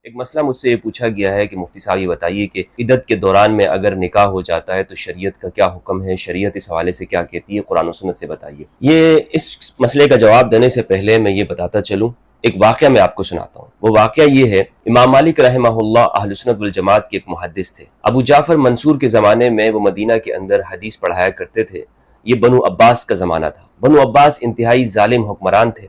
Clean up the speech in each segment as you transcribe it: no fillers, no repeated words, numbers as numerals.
ایک مسئلہ مجھ سے یہ پوچھا گیا ہے کہ مفتی صاحب یہ بتائیے کہ عدت کے دوران میں اگر نکاح ہو جاتا ہے تو شریعت کا کیا حکم ہے، شریعت اس حوالے سے کیا کہتی ہے، قرآن و سنت سے بتائیے۔ یہ اس مسئلے کا جواب دینے سے پہلے میں یہ بتاتا چلوں، ایک واقعہ میں آپ کو سناتا ہوں۔ وہ واقعہ یہ ہے، امام مالک رحمہ اللہ اہل سنت والجماعت کے ایک محدث تھے۔ ابو جعفر منصور کے زمانے میں وہ مدینہ کے اندر حدیث پڑھایا کرتے تھے۔ یہ بنو عباس کا زمانہ تھا۔ بنو عباس انتہائی ظالم حکمران تھے۔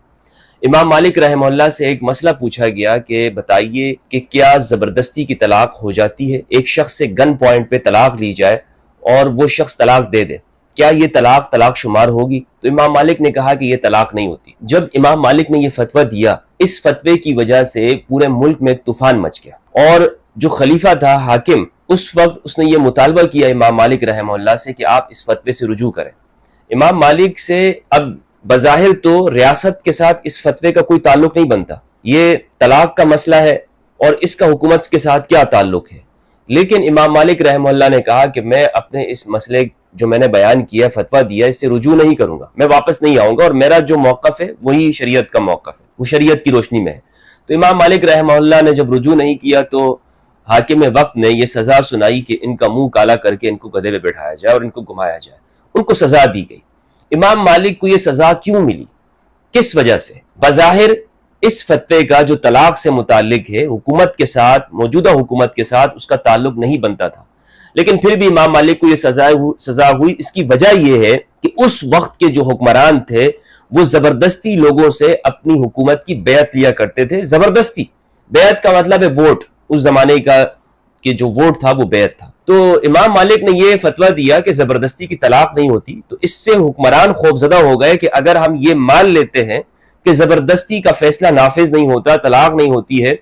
امام مالک رحمہ اللہ سے ایک مسئلہ پوچھا گیا کہ بتائیے کہ کیا زبردستی کی طلاق ہو جاتی ہے؟ ایک شخص سے گن پوائنٹ پہ طلاق لی جائے اور وہ شخص طلاق دے دے، کیا یہ طلاق شمار ہوگی؟ تو امام مالک نے کہا کہ یہ طلاق نہیں ہوتی۔ جب امام مالک نے یہ فتویٰ دیا، اس فتوے کی وجہ سے پورے ملک میں ایک طوفان مچ گیا، اور جو خلیفہ تھا حاکم، اس وقت اس نے یہ مطالبہ کیا امام مالک رحمہ اللہ سے کہ آپ اس فتوے سے رجوع کریں۔ امام مالک سے اب بظاہر تو ریاست کے ساتھ اس فتوے کا کوئی تعلق نہیں بنتا، یہ طلاق کا مسئلہ ہے اور اس کا حکومت کے ساتھ کیا تعلق ہے، لیکن امام مالک رحمہ اللہ نے کہا کہ میں اپنے اس مسئلے جو میں نے بیان کیا، فتویٰ دیا، اس سے رجوع نہیں کروں گا، میں واپس نہیں آؤں گا، اور میرا جو موقف ہے وہی شریعت کا موقف ہے، وہ شریعت کی روشنی میں ہے۔ تو امام مالک رحمہ اللہ نے جب رجوع نہیں کیا تو حاکم وقت نے یہ سزا سنائی کہ ان کا منہ کالا کر کے ان کو گدھے پہ بٹھایا جائے اور ان کو گھمایا جائے۔ ان کو سزا دی گئی۔ امام مالک کو یہ سزا کیوں ملی؟ کس وجہ سے؟ بظاہر اس فتوے کا جو طلاق سے متعلق ہے، حکومت کے ساتھ، موجودہ حکومت کے ساتھ اس کا تعلق نہیں بنتا تھا، لیکن پھر بھی امام مالک کو یہ سزا ہوئی۔ اس کی وجہ یہ ہے کہ اس وقت کے جو حکمران تھے وہ زبردستی لوگوں سے اپنی حکومت کی بیعت لیا کرتے تھے۔ زبردستی، بیعت کا مطلب ہے ووٹ، اس زمانے کا کہ جو ووٹ تھا وہ بیعت تھا۔ تو امام مالک نے یہ فتویٰ دیا کہ زبردستی کی طلاق نہیں ہوتی، تو اس سے حکمران خوفزدہ ہو گئے کہ اگر ہم یہ مان لیتے ہیں کہ زبردستی کا فیصلہ نافذ نہیں ہوتا، طلاق نہیں ہوتی ہے،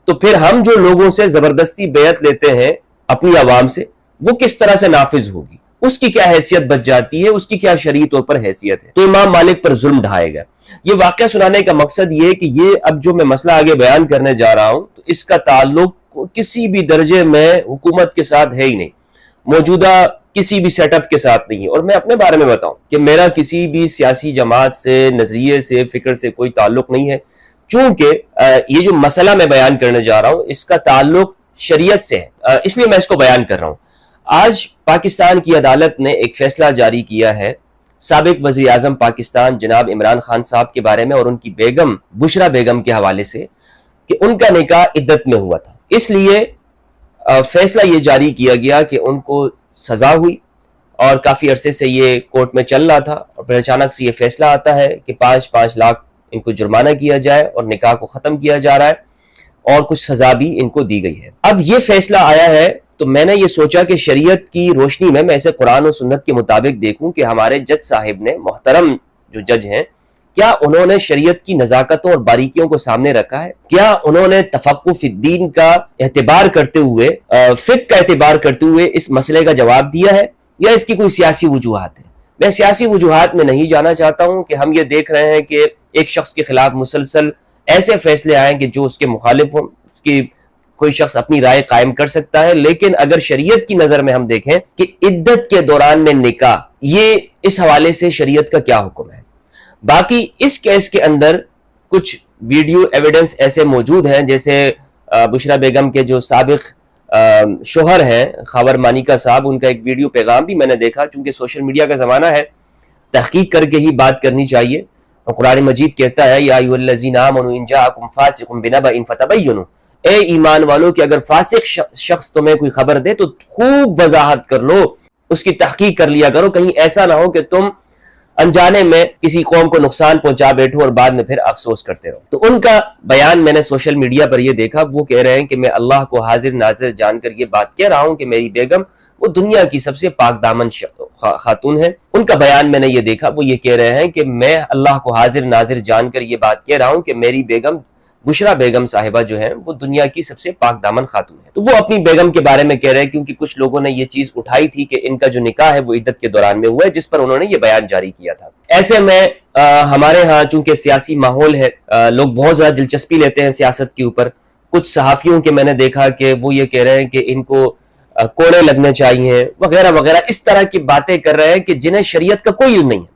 تو پھر ہم جو لوگوں سے زبردستی بیعت لیتے ہیں اپنی عوام سے، وہ کس طرح سے نافذ ہوگی، اس کی کیا حیثیت بچ جاتی ہے، اس کی کیا شرعی طور پر حیثیت ہے۔ تو امام مالک پر ظلم ڈھائے گئے۔ یہ واقعہ سنانے کا مقصد یہ ہے کہ یہ اب جو میں مسئلہ آگے بیان کرنے جا رہا ہوں، تو اس کا تعلق کسی بھی درجے میں حکومت کے ساتھ ہے ہی نہیں، موجودہ کسی بھی سیٹ اپ کے ساتھ نہیں ہے۔ اور میں اپنے بارے میں بتاؤں کہ میرا کسی بھی سیاسی جماعت سے، نظریے سے، فکر سے کوئی تعلق نہیں ہے، چونکہ یہ جو مسئلہ میں بیان کرنے جا رہا ہوں اس کا تعلق شریعت سے ہے، اس لیے میں اس کو بیان کر رہا ہوں۔ آج پاکستان کی عدالت نے ایک فیصلہ جاری کیا ہے سابق وزیر اعظم پاکستان جناب عمران خان صاحب کے بارے میں اور ان کی بیگم بشرا بیگم کے حوالے سے، کہ ان کا نکاح عدت میں ہوا تھا۔ اس لیے فیصلہ یہ جاری کیا گیا کہ ان کو سزا ہوئی، اور کافی عرصے سے یہ کورٹ میں چل رہا تھا، اور پھر اچانک سے یہ فیصلہ آتا ہے کہ 5 لاکھ ان کو جرمانہ کیا جائے اور نکاح کو ختم کیا جا رہا ہے، اور کچھ سزا بھی ان کو دی گئی ہے۔ اب یہ فیصلہ آیا ہے تو میں نے یہ سوچا کہ شریعت کی روشنی میں اسے قرآن و سنت کے مطابق دیکھوں کہ ہمارے جج صاحب نے، محترم جو جج ہیں، کیا انہوں نے شریعت کی نزاکتوں اور باریکیوں کو سامنے رکھا ہے؟ کیا انہوں نے تفقہ فی الدین کا اعتبار کرتے ہوئے، فقہ کا اعتبار کرتے ہوئے اس مسئلے کا جواب دیا ہے، یا اس کی کوئی سیاسی وجوہات ہے؟ میں سیاسی وجوہات میں نہیں جانا چاہتا ہوں کہ ہم یہ دیکھ رہے ہیں کہ ایک شخص کے خلاف مسلسل ایسے فیصلے آئیں کہ جو اس کے مخالف ہوں، اس کی کوئی شخص اپنی رائے قائم کر سکتا ہے، لیکن اگر شریعت کی نظر میں ہم دیکھیں کہ عدت کے دوران میں نکاح، یہ اس حوالے سے شریعت کا کیا حکم ہے۔ باقی اس کیس کے اندر کچھ ویڈیو ایویڈنس ایسے موجود ہیں، جیسے بشرا بیگم کے جو سابق شوہر ہیں خاور مانیکا صاحب، ان کا ایک ویڈیو پیغام بھی میں نے دیکھا۔ چونکہ سوشل میڈیا کا زمانہ ہے، تحقیق کر کے ہی بات کرنی چاہیے۔ قرآن مجید کہتا ہے یا ایھا الذین آمنوا ان جاءکم فاسق بنبأ فتبینوا، اے ایمان والو کہ اگر فاسق شخص تمہیں کوئی خبر دے تو خوب وضاحت کر لو، اس کی تحقیق کر لیا کرو، کہیں ایسا نہ ہو کہ تم انجانے میں کسی قوم کو نقصان پہنچا بیٹھو اور بعد میں پھر افسوس کرتے رہو۔ تو ان کا بیان میں نے سوشل میڈیا پر یہ دیکھا، وہ کہہ رہے ہیں کہ میں اللہ کو حاضر ناظر جان کر یہ بات کہہ رہا ہوں کہ میری بیگم وہ دنیا کی سب سے پاک دامن خاتون ہے۔ ان کا بیان میں نے یہ دیکھا، وہ یہ کہہ رہے ہیں کہ میں اللہ کو حاضر ناظر جان کر یہ بات کہہ رہا ہوں کہ میری بیگم بشرا بیگم صاحبہ جو ہیں وہ دنیا کی سب سے پاک دامن خاتون ہے۔ تو وہ اپنی بیگم کے بارے میں کہہ رہے ہیں، کیونکہ کچھ لوگوں نے یہ چیز اٹھائی تھی کہ ان کا جو نکاح ہے وہ عدت کے دوران میں ہوا ہے، جس پر انہوں نے یہ بیان جاری کیا تھا۔ ایسے میں ہمارے ہاں چونکہ سیاسی ماحول ہے، لوگ بہت زیادہ دلچسپی لیتے ہیں سیاست کے اوپر۔ کچھ صحافیوں کے میں نے دیکھا کہ وہ یہ کہہ رہے ہیں کہ ان کو کوڑے لگنے چاہیے وغیرہ وغیرہ، اس طرح کی باتیں کر رہے ہیں کہ جنہیں شریعت کا کوئی علم نہیں ہے۔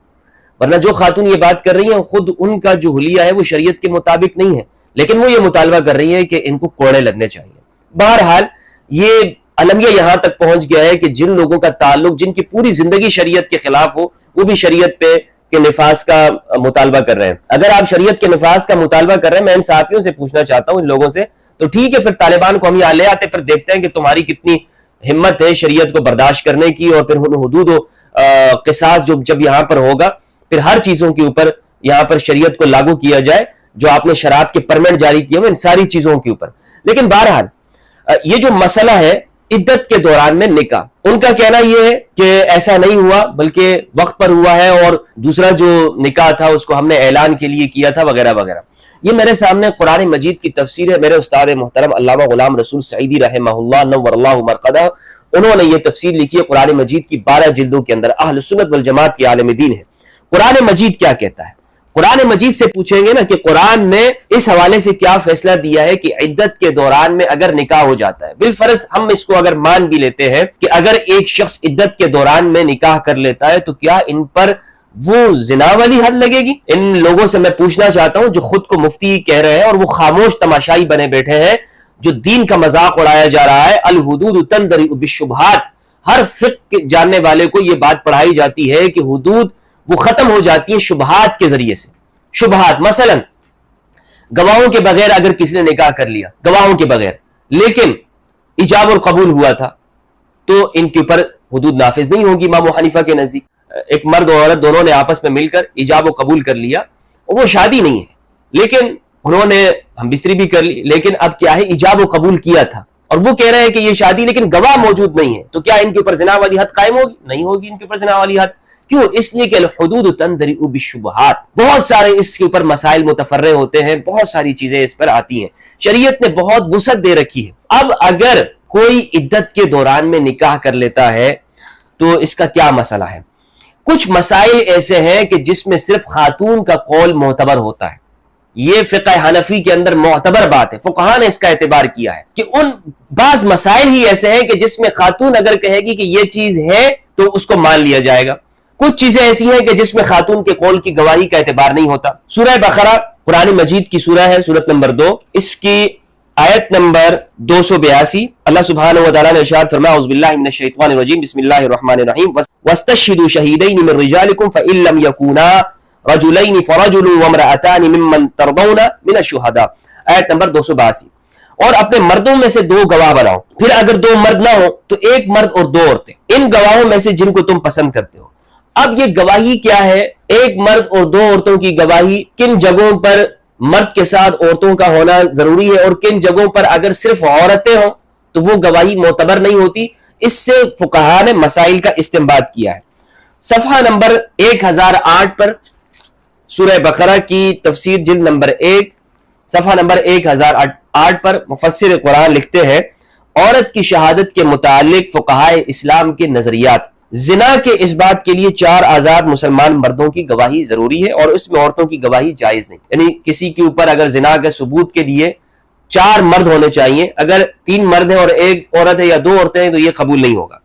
ورنہ جو خاتون یہ بات کر رہی ہیں خود ان کا جو حلیہ ہے وہ شریعت کے مطابق نہیں ہے، لیکن وہ یہ مطالبہ کر رہی ہے کہ ان کو کوڑے لگنے چاہیے۔ بہرحال یہ المیہ یہاں تک پہنچ گیا ہے کہ جن لوگوں کا تعلق، جن کی پوری زندگی شریعت کے خلاف ہو، وہ بھی شریعت پہ کے نفاذ کا مطالبہ کر رہے ہیں۔ اگر آپ شریعت کے نفاذ کا مطالبہ کر رہے ہیں، میں ان صحافیوں سے پوچھنا چاہتا ہوں، ان لوگوں سے، تو ٹھیک ہے، پھر طالبان کو ہم یہاں لے آتے، پھر دیکھتے ہیں کہ تمہاری کتنی ہمت ہے شریعت کو برداشت کرنے کی، اور پھر حدود و قصاص جب یہاں پر ہوگا، پھر ہر چیزوں کے اوپر یہاں پر شریعت کو لاگو کیا جائے، جو آپ نے شراب کے پرمٹ جاری کیے ہوئے ان ساری چیزوں کے اوپر۔ لیکن بہرحال یہ جو مسئلہ ہے عدت کے دوران میں نکاح، ان کا کہنا یہ ہے کہ ایسا نہیں ہوا بلکہ وقت پر ہوا ہے، اور دوسرا جو نکاح تھا اس کو ہم نے اعلان کے لیے کیا تھا وغیرہ وغیرہ۔ یہ میرے سامنے قرآن مجید کی تفسیر ہے، میرے استاد محترم علامہ غلام رسول سعیدی رحمہ اللہ نور اللہ مرقدہ، انہوں نے یہ تفسیر لکھی ہے قرآن مجید کی 12 جلدوں کے اندر، اہل سنت والجماعت کے عالم دین ہے۔ قرآن مجید کیا کہتا ہے؟ قرآن مجید سے پوچھیں گے نا کہ قرآن نے اس حوالے سے کیا فیصلہ دیا ہے کہ عدت کے دوران میں اگر نکاح ہو جاتا ہے، بالفرض ہم اس کو اگر مان بھی لیتے ہیں کہ اگر ایک شخص عدت کے دوران میں نکاح کر لیتا ہے تو کیا ان پر وہ زنا والی حد لگے گی؟ ان لوگوں سے میں پوچھنا چاہتا ہوں جو خود کو مفتی کہہ رہے ہیں اور وہ خاموش تماشائی بنے بیٹھے ہیں، جو دین کا مذاق اڑایا جا رہا ہے، الحدود تندرئ بالشبہات، ہر فقہ جاننے والے کو یہ بات پڑھائی جاتی ہے کہ حدود وہ ختم ہو جاتی ہیں شبہات کے ذریعے سے۔ شبہات مثلا گواہوں کے بغیر اگر کسی نے نکاح کر لیا، گواہوں کے بغیر، لیکن ایجاب اور قبول ہوا تھا، تو ان کے اوپر حدود نافذ نہیں ہوگی امام ابو حنیفہ کے نزدیک۔ ایک مرد اور عورت دونوں نے آپس میں مل کر ایجاب و قبول کر لیا، وہ شادی نہیں ہے، لیکن انہوں نے ہم بستری بھی کر لی، لیکن اب کیا ہے ایجاب و قبول کیا تھا، اور وہ کہہ رہے ہیں کہ یہ شادی لیکن گواہ موجود نہیں ہے، تو کیا ان کے اوپر زنا والی حد قائم ہوگی؟ نہیں ہوگی ان کے اوپر زنا والی حد۔ کیوں؟ اس لیے کہ الحدود تندرئ بالشبہات، بہت سارے اس کے اوپر مسائل متفرع ہوتے ہیں، بہت ساری چیزیں اس پر آتی ہیں، شریعت نے بہت وسعت دے رکھی ہے۔ اب اگر کوئی عدت کے دوران میں نکاح کر لیتا ہے تو اس کا کیا مسئلہ ہے؟ کچھ مسائل ایسے ہیں کہ جس میں صرف خاتون کا قول معتبر ہوتا ہے، یہ فقہ حنفی کے اندر معتبر بات ہے، فقہاء نے اس کا اعتبار کیا ہے کہ ان بعض مسائل ہی ایسے ہیں کہ جس میں خاتون اگر کہے گی کہ یہ چیز ہے تو اس کو مان لیا جائے گا۔ کچھ چیزیں ایسی ہیں کہ جس میں خاتون کے قول کی گواہی کا اعتبار نہیں ہوتا۔ سورہ بقرہ قرآن مجید کی سورہ ہے، سورت نمبر 2، اس کی آیت نمبر 282، اللہ سبحانہ و تعالیٰ نے ارشاد فرمایا اعوذ باللہ من الشیطان الرجیم بسم اللہ الرحمن الرحیم واستشہدوا شہیدین من رجالکم فإن لم یکونا رجلین فرجل وامرأتان ممن ترضون من الشہداء، آیت نمبر 282۔ اور اپنے مردوں میں سے 2 گواہ بناؤ، پھر اگر 2 مرد نہ ہو تو 1 مرد اور 2 عورتیں، ان گواہوں میں سے جن کو تم پسند کرتے ہو۔ اب یہ گواہی کیا ہے؟ 1 مرد اور 2 عورتوں کی گواہی، کن جگہوں پر مرد کے ساتھ عورتوں کا ہونا ضروری ہے اور کن جگہوں پر اگر صرف عورتیں ہوں تو وہ گواہی معتبر نہیں ہوتی، اس سے فقہاء نے مسائل کا استنباط کیا ہے۔ صفحہ نمبر 1008 پر سورہ بقرہ کی تفسیر جلد نمبر 1 صفحہ نمبر 1008 پر مفسر قرآن لکھتے ہیں عورت کی شہادت کے متعلق فقہاء اسلام کے نظریات، زنا کے اس بات کے لیے 4 آزاد مسلمان مردوں کی گواہی ضروری ہے اور اس میں عورتوں کی گواہی جائز نہیں، یعنی کسی کے اوپر اگر زنا کے ثبوت کے لیے 4 مرد ہونے چاہیے، اگر 3 مرد ہیں اور 1 عورت ہے یا 2 عورتیں ہیں تو یہ قبول نہیں ہوگا۔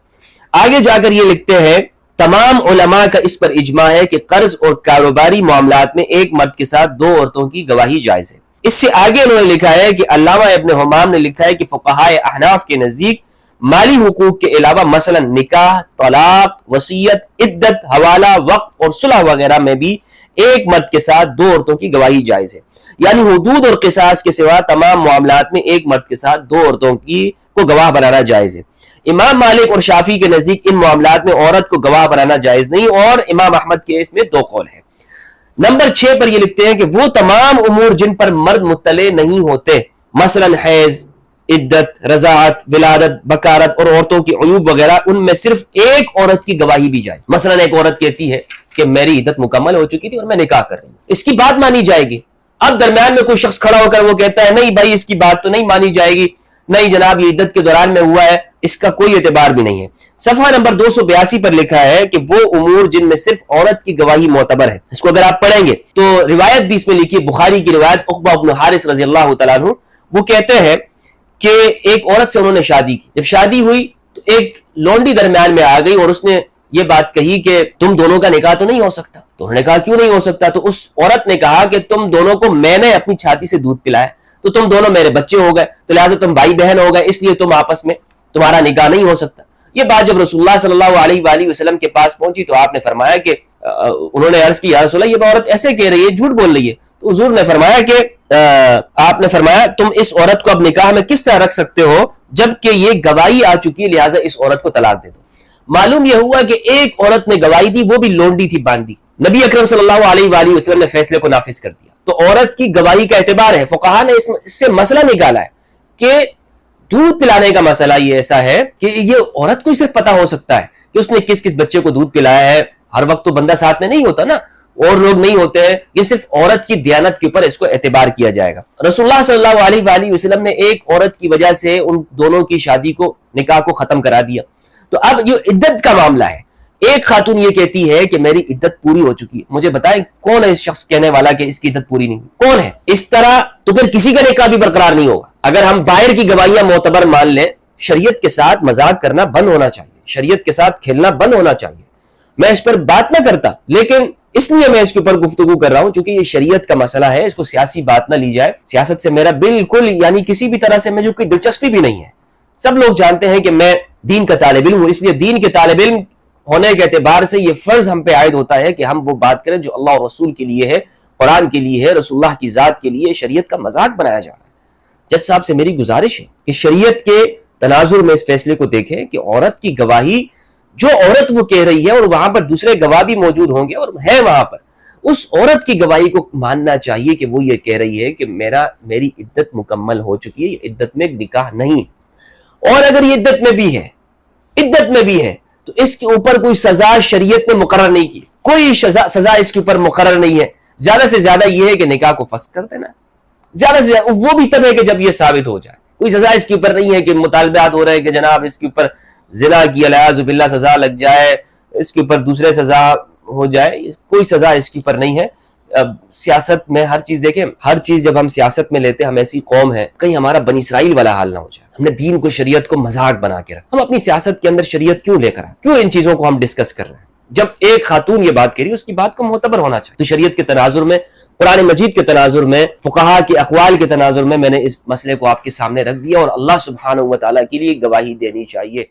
آگے جا کر یہ لکھتے ہیں تمام علماء کا اس پر اجماع ہے کہ قرض اور کاروباری معاملات میں 1 مرد کے ساتھ 2 عورتوں کی گواہی جائز ہے۔ اس سے آگے انہوں نے لکھا ہے کہ علامہ ابن حمام نے لکھا ہے کہ فقہاء احناف کے نزدیک مالی حقوق کے علاوہ مثلا نکاح، طلاق، وصیت، عدت، حوالہ، وقف اور صلح وغیرہ میں بھی 1 مرد کے ساتھ 2 عورتوں کی گواہی جائز ہے، یعنی حدود اور قصاص کے سوا تمام معاملات میں 1 مرد کے ساتھ 2 عورتوں کو گواہ بنانا جائز ہے۔ امام مالک اور شافعی کے نزدیک ان معاملات میں عورت کو گواہ بنانا جائز نہیں، اور امام احمد کے اس میں 2 قول ہیں۔ نمبر 6 پر یہ لکھتے ہیں کہ وہ تمام امور جن پر مرد مطلع نہیں ہوتے، مثلا حیض، عدت، رضاعت، ولادت، بکارت اور عورتوں کی عیوب وغیرہ، ان میں صرف 1 عورت کی گواہی بھی جائز۔ مثلا ایک عورت کہتی ہے کہ میری عدت مکمل ہو چکی تھی اور میں نکاح کر رہی ہوں، اس کی بات مانی جائے گی۔ اب درمیان میں کوئی شخص کھڑا ہو کر وہ کہتا ہے نہیں بھائی اس کی بات تو نہیں مانی جائے گی، نہیں جناب یہ عدت کے دوران میں ہوا ہے، اس کا کوئی اعتبار بھی نہیں ہے۔ صفحہ نمبر 282 پر لکھا ہے کہ وہ امور جن میں صرف عورت کی گواہی معتبر ہے، اس کو اگر آپ پڑھیں گے تو روایت بھی اس میں لکھی ہے، بخاری کی روایت، عقبہ بن حارث رضی اللہ تعالیٰ عنہ، وہ کہتے ہیں کہ ایک عورت سے انہوں نے شادی کی، جب شادی ہوئی تو ایک لونڈی درمیان میں آ گئی اور اس نے یہ بات کہی کہ تم دونوں کا نکاح تو نہیں ہو سکتا، تو انہوں نے کہا کیوں نہیں ہو سکتا؟ تو اس عورت نے کہا کہ تم دونوں کو میں نے اپنی چھاتی سے دودھ پلایا تو تم دونوں میرے بچے ہو گئے، تو لہٰذا تم بھائی بہن ہو گئے، اس لیے تم آپس میں تمہارا نکاح نہیں ہو سکتا۔ یہ بات جب رسول اللہ صلی اللہ علیہ وآلہ وسلم کے پاس پہنچی تو آپ نے فرمایا کہ انہوں نے عرض کی یا رسول اللہ یہ عورت ایسے کہہ رہی ہے، جھوٹ بول رہی ہے۔ تو حضور نے فرمایا کہ آپ نے فرمایا تم اس عورت کو اب نکاح میں کس طرح رکھ سکتے ہو جبکہ یہ گواہی آ چکی ہے، لہٰذا اس عورت کو طلاق دے دو۔ معلوم یہ ہوا کہ ایک عورت نے گواہی دی، وہ بھی لونڈی تھی، باندھی۔ نبی اکرم صلی اللہ علیہ وآلہ وسلم نے فیصلے کو نافذ کر دیا۔ تو عورت کی گواہی کا اعتبار ہے۔ فقہا نے اس سے مسئلہ نکالا ہے کہ دودھ پلانے کا مسئلہ یہ ایسا ہے کہ یہ عورت کو ہی صرف پتا ہو سکتا ہے کہ اس نے کس کس بچے کو دودھ پلایا ہے۔ ہر وقت تو بندہ ساتھ میں نہیں ہوتا نا، اور لوگ نہیں ہوتے ہیں، یہ صرف عورت کی دیانت کے اوپر اس کو اعتبار کیا جائے گا۔ رسول اللہ صلی اللہ علیہ وآلہ وسلم نے ایک عورت کی وجہ سے ان دونوں کی شادی کو، نکاح کو ختم کرا دیا۔ تو اب یہ عدت کا معاملہ ہے، ایک خاتون یہ کہتی ہے کہ میری عدت پوری ہو چکی ہے، مجھے بتائیں کون ہے اس شخص کہنے والا کہ اس کی عدت پوری نہیں، کون ہے؟ اس طرح تو پھر کسی کا نکاح بھی برقرار نہیں ہوگا۔ اگر ہم باہر کی گواہیاں معتبر مان لیں، شریعت کے ساتھ مذاق کرنا بند ہونا چاہیے، شریعت کے ساتھ کھیلنا بند ہونا چاہیے۔ میں اس پر بات نہ کرتا، لیکن اس لیے میں اس کے اوپر گفتگو کر رہا ہوں چونکہ یہ شریعت کا مسئلہ ہے، اس کو سیاسی بات نہ لی جائے۔ سیاست سے میرا بالکل یعنی کسی بھی طرح سے مجھے کوئی دلچسپی بھی نہیں ہے۔ سب لوگ جانتے ہیں کہ میں دین کا طالب علم ہوں، اس لیے دین کے طالب علم ہونے کے اعتبار سے یہ فرض ہم پہ عائد ہوتا ہے کہ ہم وہ بات کریں جو اللہ اور رسول کے لیے ہے، قرآن کے لیے ہے، رسول اللہ کی ذات کے لیے۔ شریعت کا مذاق بنایا جا رہا ہے۔ جج صاحب سے میری گزارش ہے کہ شریعت کے تناظر میں اس فیصلے کو دیکھیں کہ عورت کی گواہی، جو عورت وہ کہہ رہی ہے اور وہاں پر دوسرے گواہ بھی موجود ہوں گے اور ہے وہاں پر، اس عورت کی گواہی کو ماننا چاہیے کہ وہ یہ کہہ رہی ہے کہ میری عدت مکمل ہو چکی ہے، یہ عدت میں نکاح نہیں۔ اور اگر یہ عدت میں بھی ہے تو اس کے اوپر کوئی سزا شریعت نے مقرر نہیں کی، کوئی سزا اس کے اوپر مقرر نہیں ہے۔ زیادہ سے زیادہ یہ ہے کہ نکاح کو فسخ کر دینا، زیادہ سے زیادہ وہ بھی تب ہے کہ جب یہ ثابت ہو جائے۔ کوئی سزا اس کے اوپر نہیں ہے کہ مطالبات ہو رہے ہیں کہ جناب اس کے اوپر زنا کی الیاذ باللہ سزا لگ جائے، اس کے اوپر دوسرے سزا ہو جائے، کوئی سزا اس کے اوپر نہیں ہے۔ سیاست میں ہر چیز دیکھیں، ہر چیز جب ہم سیاست میں لیتے ہیں، ہم ایسی قوم ہے کہیں ہمارا بنی اسرائیل والا حال نہ ہو جائے۔ ہم نے دین کو، شریعت کو مذاق بنا کے رکھا۔ ہم اپنی سیاست کے اندر شریعت کیوں لے کر آئے؟ کیوں ان چیزوں کو ہم ڈسکس کر رہے ہیں؟ جب ایک خاتون یہ بات کہہ رہی ہے اس کی بات کو معتبر ہونا چاہیے۔ تو شریعت کے تناظر میں، قرآن مجید کے تناظر میں، فقہا کے اقوال کے تناظر میں میں نے اس مسئلے کو آپ کے سامنے رکھ دیا، اور اللہ سبحانہ و تعالیٰ کے لیے گواہی دینی چاہیے۔